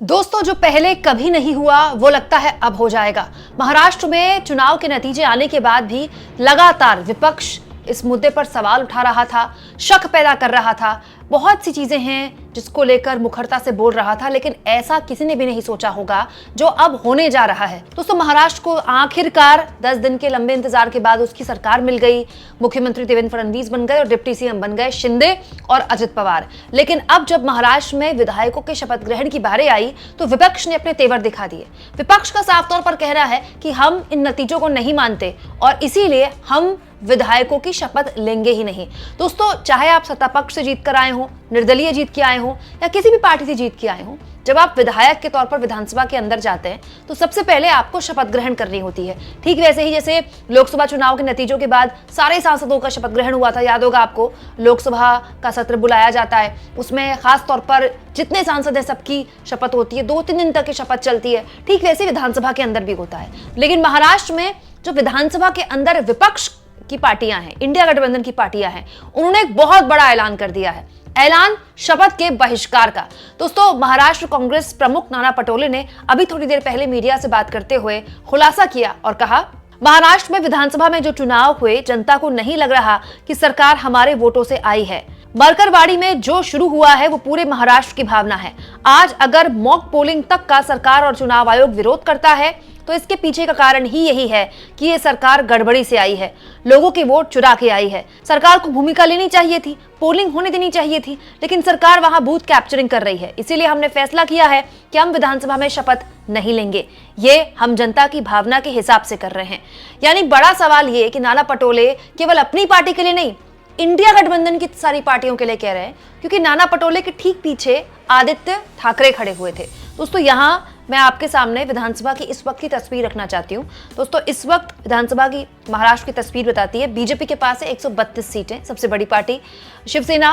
दोस्तों, जो पहले कभी नहीं हुआ वो लगता है अब हो जाएगा। महाराष्ट्र में चुनाव के नतीजे आने के बाद भी लगातार विपक्ष इस मुद्दे पर सवाल उठा रहा था, शक पैदा कर रहा था। बहुत सी चीजें हैं जिसको लेकर मुखरता से बोल रहा था, लेकिन ऐसा किसी ने भी नहीं सोचा होगा जो अब होने जा रहा है। दोस्तों, महाराष्ट्र को आखिरकार 10 दिन के लंबे इंतजार के बाद उसकी सरकार मिल गई। मुख्यमंत्री देवेंद्र फडणवीस बन गए और डिप्टी सीएम बन गए शिंदे और अजित पवार। लेकिन अब जब महाराष्ट्र में विधायकों के शपथ ग्रहण की बारी आई तो विपक्ष ने अपने तेवर दिखा दिए। विपक्ष का साफ तौर पर कहना है कि हम इन नतीजों को नहीं मानते और इसीलिए हम विधायकों की शपथ लेंगे ही नहीं। दोस्तों, चाहे आप सत्ता पक्ष से जीत कर आए हो, निर्दलीय जीत के आए हो या किसी भी पार्टी से जीत के आए हो, जब आप विधायक के तौर पर विधानसभा के अंदर जाते हैं तो सबसे पहले आपको शपथ ग्रहण करनी होती है। ठीक वैसे ही जैसे लोकसभा चुनाव के नतीजों के बाद सारे सांसदों का शपथ ग्रहण हुआ था, याद होगा आपको। लोकसभा का सत्र बुलाया जाता है, उसमें खास तौर पर जितने सांसद हैं सबकी शपथ होती है, 2-3 दिन तक की शपथ चलती है। ठीक वैसे विधानसभा के अंदर भी होता है। लेकिन महाराष्ट्र में जो विधानसभा के अंदर विपक्ष की पार्टियां हैं, इंडिया गठबंधन की पार्टियां हैं, उन्होंने एक बहुत बड़ा ऐलान कर दिया है, ऐलान शपथ के बहिष्कार का। दोस्तों, महाराष्ट्र कांग्रेस प्रमुख नाना पटोले ने अभी थोड़ी देर पहले मीडिया से बात करते हुए खुलासा किया और कहा, महाराष्ट्र में विधानसभा में जो चुनाव हुए, जनता को नहीं लग रहा कि सरकार हमारे वोटों से आई है। मरकरवाड़ी में जो शुरू हुआ है वो पूरे महाराष्ट्र की भावना है। आज अगर मॉक पोलिंग तक का सरकार और चुनाव आयोग विरोध करता है तो इसके पीछे का कारण ही यही है कि ये सरकार गड़बड़ी से आई है, लोगों के वोट चुरा के आई है। सरकार को भूमिका लेनी चाहिए थी, पोलिंग होने देनी चाहिए थी, लेकिन सरकार वहां बूथ कैप्चरिंग कर रही है। इसीलिए हमने फैसला किया है कि हम विधानसभा में शपथ नहीं लेंगे। ये हम जनता की भावना के हिसाब से कर रहे हैं। यानी बड़ा सवाल ये कि नाना पटोले केवल अपनी पार्टी के लिए नहीं, इंडिया गठबंधन की सारी पार्टियों के लिए कह रहे हैं, क्योंकि नाना पटोले के ठीक पीछे आदित्य ठाकरे खड़े हुए थे। दोस्तों, यहाँ मैं आपके सामने विधानसभा की इस वक्त की तस्वीर रखना चाहती हूँ। दोस्तों, इस वक्त विधानसभा की महाराष्ट्र की तस्वीर बताती है। बीजेपी के पास है 132 सीटें, सबसे बड़ी पार्टी। शिवसेना,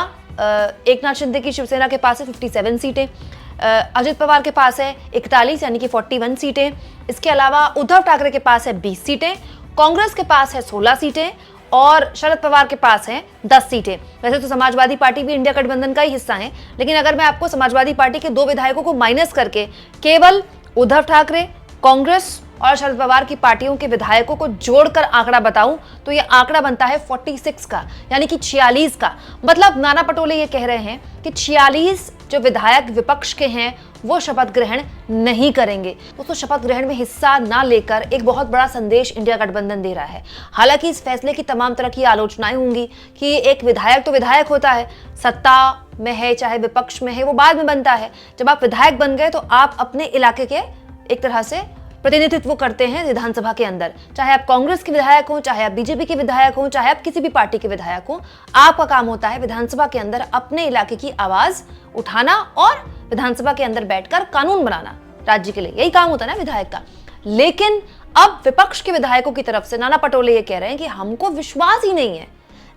एकनाथ शिंदे की शिवसेना के पास है 57 सीटें। अजित पवार के पास है 41 यानी कि 41 सीटें। इसके अलावा उद्धव ठाकरे के पास है 20 सीटें, कांग्रेस के पास है 16 सीटें और शरद पवार के पास हैं 10 सीटें। वैसे तो समाजवादी पार्टी भी इंडिया गठबंधन का ही हिस्सा है, लेकिन अगर मैं आपको समाजवादी पार्टी के 2 विधायकों को माइनस करके केवल उद्धव ठाकरे, कांग्रेस और शरद पवार की पार्टियों के विधायकों को जोड़कर आंकड़ा बताऊं तो यह आंकड़ा बनता है 46 का, यानी कि 46 का। मतलब नाना पटोले ये कह रहे हैं कि 46 जो विधायक विपक्ष के हैं वो शपथ ग्रहण नहीं करेंगे। दोस्तों, शपथ ग्रहण में हिस्सा ना लेकर एक बहुत बड़ा संदेश इंडिया गठबंधन दे रहा है। हालांकि इस फैसले की तमाम तरह की आलोचनाएं होंगी कि एक विधायक तो विधायक होता है, सत्ता में है चाहे विपक्ष में है, वो बाद में बनता है। जब आप विधायक बन गए तो आप अपने इलाके के एक तरह से प्रतिनिधित्व करते हैं विधानसभा के अंदर। चाहे आप कांग्रेस के विधायक हो, चाहे आप बीजेपी के विधायक हो, चाहे आप किसी भी पार्टी के विधायक हो, आपका काम होता है विधानसभा के अंदर अपने इलाके की आवाज उठाना और विधानसभा के अंदर बैठकर कानून बनाना राज्य के लिए। यही काम होता है ना विधायक का। लेकिन अब विपक्ष के विधायकों की तरफ से नाना पटोले ये कह रहे हैं कि हमको विश्वास ही नहीं है,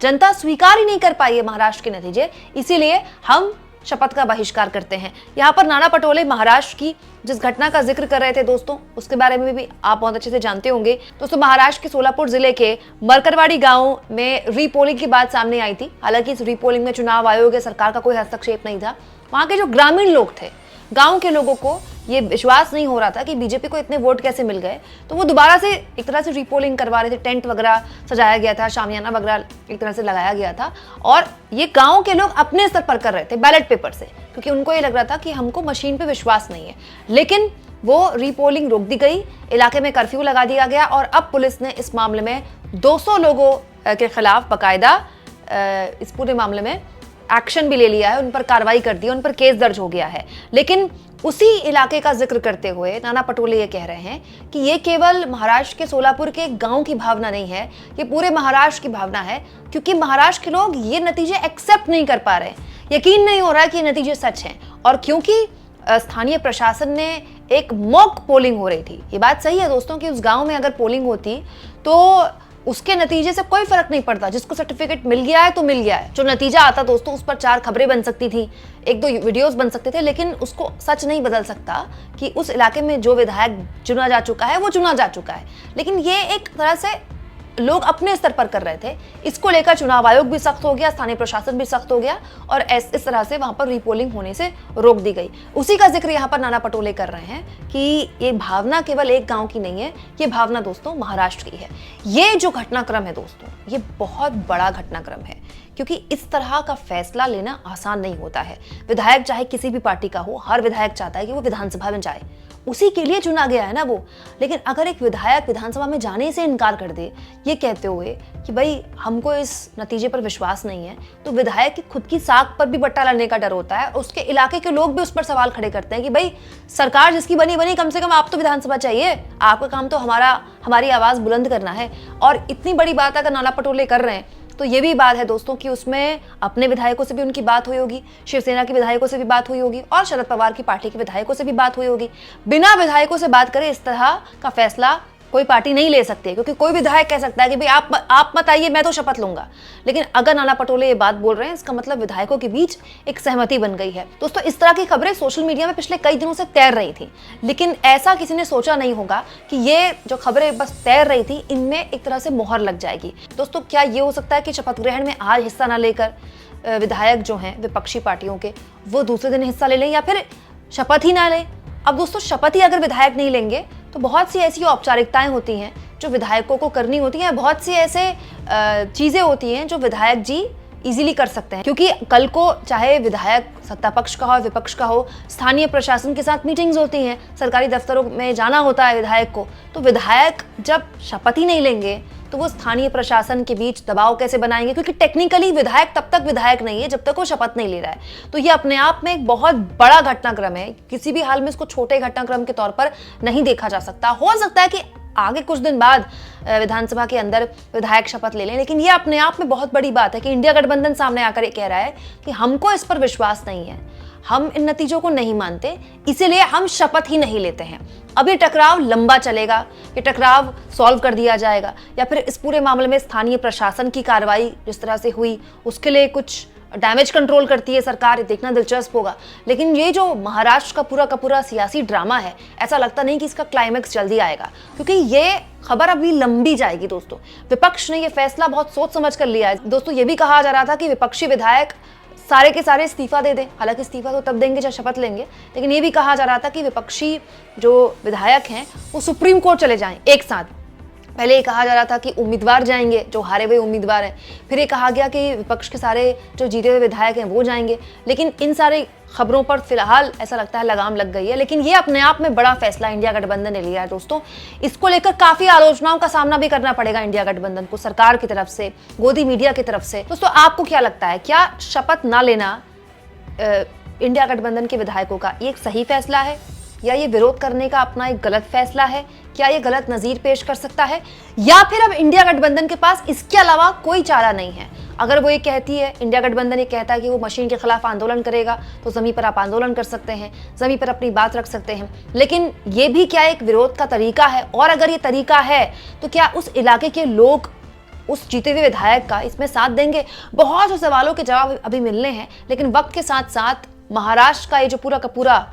जनता स्वीकार ही नहीं कर पाई है महाराष्ट्र के नतीजे, इसीलिए हम शपथ का बहिष्कार करते हैं। यहाँ पर नाना पटोले महाराष्ट्र की जिस घटना का जिक्र कर रहे थे दोस्तों, उसके बारे में भी आप बहुत अच्छे से जानते होंगे। दोस्तों, महाराष्ट्र के सोलापुर जिले के मरकरवाड़ी गांव में रीपोलिंग की बात सामने आई थी। हालांकि इस रीपोलिंग में चुनाव आयोग या सरकार का कोई हस्तक्षेप नहीं था। वहां के जो ग्रामीण लोग थे, गांव के लोगों को ये विश्वास नहीं हो रहा था कि बीजेपी को इतने वोट कैसे मिल गए, तो वो दोबारा से एक तरह से रीपोलिंग करवा रहे थे। टेंट वगैरह सजाया गया था, शामियाना वगैरह एक तरह से लगाया गया था और ये गांव के लोग अपने स्तर पर कर रहे थे बैलेट पेपर से, क्योंकि उनको ये लग रहा था कि हमको मशीन पे विश्वास नहीं है। लेकिन वो रीपोलिंग रोक दी गई, इलाके में कर्फ्यू लगा दिया गया और अब पुलिस ने इस मामले में 200 लोगों के खिलाफ बाकायदा इस पूरे मामले में एक्शन भी ले लिया है, उन पर कार्रवाई कर दी, उन पर केस दर्ज हो गया है। लेकिन उसी इलाके का जिक्र करते हुए नाना पटोले ये कह रहे हैं कि ये केवल महाराष्ट्र के सोलापुर के गांव की भावना नहीं है, ये पूरे महाराष्ट्र की भावना है, क्योंकि महाराष्ट्र के लोग ये नतीजे एक्सेप्ट नहीं कर पा रहे, यकीन नहीं हो रहा कि ये नतीजे सच हैं। और क्योंकि स्थानीय प्रशासन ने एक मॉक पोलिंग हो रही थी, ये बात सही है दोस्तों कि उस गाँव में अगर पोलिंग होती तो उसके नतीजे से कोई फर्क नहीं पड़ता। जिसको सर्टिफिकेट मिल गया है तो मिल गया है। जो नतीजा आता दोस्तों, उस पर 4 खबरें बन सकती थी, 1-2 वीडियोस बन सकते थे, लेकिन उसको सच नहीं बदल सकता कि उस इलाके में जो विधायक चुना जा चुका है वो चुना जा चुका है। लेकिन ये एक तरह से लोग अपने स्तर पर कर रहे थे। इसको लेकर चुनाव आयोग भी सख्त हो गया, स्थानीय प्रशासन भी सख्त हो गया और इस तरह से वहां पर रीपोलिंग होने से रोक दी गई। उसी का जिक्र यहाँ पर नाना पटोले कर रहे हैं कि ये भावना केवल एक गांव की नहीं है, ये भावना दोस्तों महाराष्ट्र की है। ये जो घटनाक्रम है दोस्तों, ये बहुत बड़ा घटनाक्रम है, क्योंकि इस तरह का फैसला लेना आसान नहीं होता है। विधायक चाहे किसी भी पार्टी का हो, हर विधायक चाहता है कि वो विधानसभा में जाए, उसी के लिए चुना गया है ना वो। लेकिन अगर एक विधायक विधानसभा में जाने से इनकार कर दे, ये कहते हुए कि भाई हमको इस नतीजे पर विश्वास नहीं है, तो विधायक की खुद की साख पर भी बट्टा लड़ने का डर होता है। उसके इलाके के लोग भी उस पर सवाल खड़े करते हैं कि भाई सरकार जिसकी बनी बनी, कम से कम आप तो विधानसभा चाहिए, आपका काम तो हमारी आवाज बुलंद करना है। और इतनी बड़ी बात अगर नाना पटोले कर रहे हैं, तो ये भी बात है दोस्तों कि उसमें अपने विधायकों से भी उनकी बात हुई होगी, शिवसेना के विधायकों से भी बात हुई होगी और शरद पवार की पार्टी के विधायकों से भी बात हुई होगी। बिना विधायकों से बात करे इस तरह का फैसला कोई पार्टी नहीं ले सकती, क्योंकि कोई विधायक कह सकता है कि भाई आप मत आइए, मैं तो शपथ लूंगा। लेकिन अगर नाना पटोले ये बात बोल रहे हैं, इसका मतलब विधायकों के बीच एक सहमति बन गई है। दोस्तों, इस तरह की खबरें सोशल मीडिया में पिछले कई दिनों से तैर रही थी, लेकिन ऐसा किसी ने सोचा नहीं होगा कि ये जो खबरें बस तैर रही थी, इनमें एक तरह से मोहर लग जाएगी। दोस्तों, क्या ये हो सकता है कि शपथ ग्रहण में आज हिस्सा न लेकर विधायक जो हैं विपक्षी पार्टियों के, वो दूसरे दिन हिस्सा ले लें या फिर शपथ ही ना लें? अब दोस्तों, शपथ ही अगर विधायक नहीं लेंगे तो बहुत सी ऐसी औपचारिकताएं होती हैं जो विधायकों को करनी होती हैं, बहुत सी ऐसे चीजें होती हैं जो विधायक जी इजीली कर सकते हैं। क्योंकि कल को चाहे विधायक सत्ता पक्ष का हो विपक्ष का हो, स्थानीय प्रशासन के साथ मीटिंग्स होती हैं, सरकारी दफ्तरों में जाना होता है विधायक को। तो विधायक जब शपथ ही नहीं लेंगे तो वो स्थानीय प्रशासन के बीच दबाव कैसे बनाएंगे? क्योंकि टेक्निकली विधायक तब तक विधायक नहीं है जब तक वो शपथ नहीं ले रहा है। तो ये अपने आप में एक बहुत बड़ा घटनाक्रम है। किसी भी हाल में इसको छोटे घटनाक्रम के तौर पर नहीं देखा जा सकता। हो सकता है कि आगे कुछ दिन बाद विधानसभा के अंदर विधायक शपथ ले लें, लेकिन ये अपने आप में बहुत बड़ी बात है कि इंडिया गठबंधन सामने आकर कह रहा है कि हमको इस पर विश्वास नहीं है, हम इन नतीजों को नहीं मानते, इसीलिए हम शपथ ही नहीं लेते हैं। अब ये टकराव लंबा चलेगा, ये टकराव सॉल्व कर दिया जाएगा या फिर इस पूरे मामले में स्थानीय प्रशासन की कार्रवाई जिस तरह से हुई उसके लिए कुछ डैमेज कंट्रोल करती है सरकार, ये देखना दिलचस्प होगा। लेकिन ये जो महाराष्ट्र का पूरा सियासी ड्रामा है, ऐसा लगता नहीं कि इसका क्लाइमैक्स जल्दी आएगा, क्योंकि ये खबर अभी लंबी जाएगी। दोस्तों, विपक्ष ने ये फैसला बहुत सोच समझ कर लिया है। दोस्तों, ये भी कहा जा रहा था कि विपक्षी विधायक सारे के सारे इस्तीफा दे दें। हालांकि इस्तीफा तो तब देंगे जब शपथ लेंगे, लेकिन ये भी कहा जा रहा था कि विपक्षी जो विधायक हैं वो सुप्रीम कोर्ट चले जाएं एक साथ। पहले ये कहा जा रहा था कि उम्मीदवार जाएंगे, जो हारे हुए उम्मीदवार हैं। फिर ये कहा गया कि विपक्ष के सारे जो जीते हुए विधायक हैं वो जाएंगे। लेकिन इन सारी खबरों पर फिलहाल ऐसा लगता है लगाम लग गई है। लेकिन ये अपने आप में बड़ा फैसला इंडिया गठबंधन ने लिया है। दोस्तों, इसको लेकर काफी आलोचनाओं का सामना भी करना पड़ेगा इंडिया गठबंधन को, सरकार की तरफ से, गोदी मीडिया की तरफ से। दोस्तों, आपको क्या लगता है, क्या शपथ ना लेना इंडिया गठबंधन के विधायकों का ये एक सही फैसला है या ये विरोध करने का अपना एक गलत फैसला है? क्या ये गलत नजीर पेश कर सकता है या फिर अब इंडिया गठबंधन के पास इसके अलावा कोई चारा नहीं है? अगर वो ये कहती है, इंडिया गठबंधन ये कहता है कि वो मशीन के खिलाफ आंदोलन करेगा, तो जमीन पर आप आंदोलन कर सकते हैं, जमीन पर अपनी बात रख सकते हैं। लेकिन ये भी क्या एक विरोध का तरीका है? और अगर ये तरीका है तो क्या उस इलाके के लोग उस जीते हुए विधायक का इसमें साथ देंगे? बहुत से सवालों के जवाब अभी मिलने हैं, लेकिन वक्त के साथ साथ महाराष्ट्र का ये जो पूरा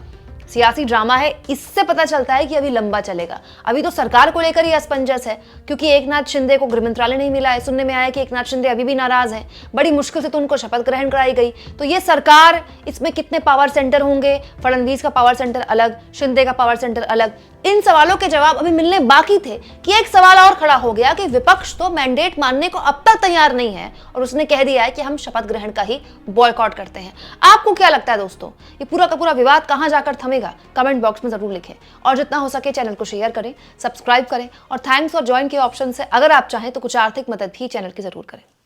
सियासी ड्रामा है, इससे पता चलता है कि अभी लंबा चलेगा। अभी तो सरकार को लेकर ही असमंजस है, क्योंकि एकनाथ शिंदे को गृह मंत्रालय नहीं मिला है। सुनने में आया कि एकनाथ शिंदे अभी भी नाराज हैं, बड़ी मुश्किल से तो उनको शपथ ग्रहण कराई गई। तो ये सरकार, इसमें कितने पावर सेंटर होंगे? फडणवीस का पावर सेंटर अलग, शिंदे का पावर सेंटर अलग। इन सवालों के जवाब अभी मिलने बाकी थे कि एक सवाल और खड़ा हो गया कि विपक्ष तो मैंडेट मानने को अब तक तैयार नहीं है और उसने कह दिया है कि हम शपथ ग्रहण का ही बॉयकॉट करते हैं। आपको क्या लगता है दोस्तों, ये पूरा विवाद कहां जाकर थमेगा? कमेंट बॉक्स में जरूर लिखें और जितना हो सके चैनल को शेयर करें, सब्सक्राइब करें और थैंक्स और ज्वाइन के ऑप्शन से अगर आप चाहें तो कुछ आर्थिक मदद भी चैनल की जरूर करें।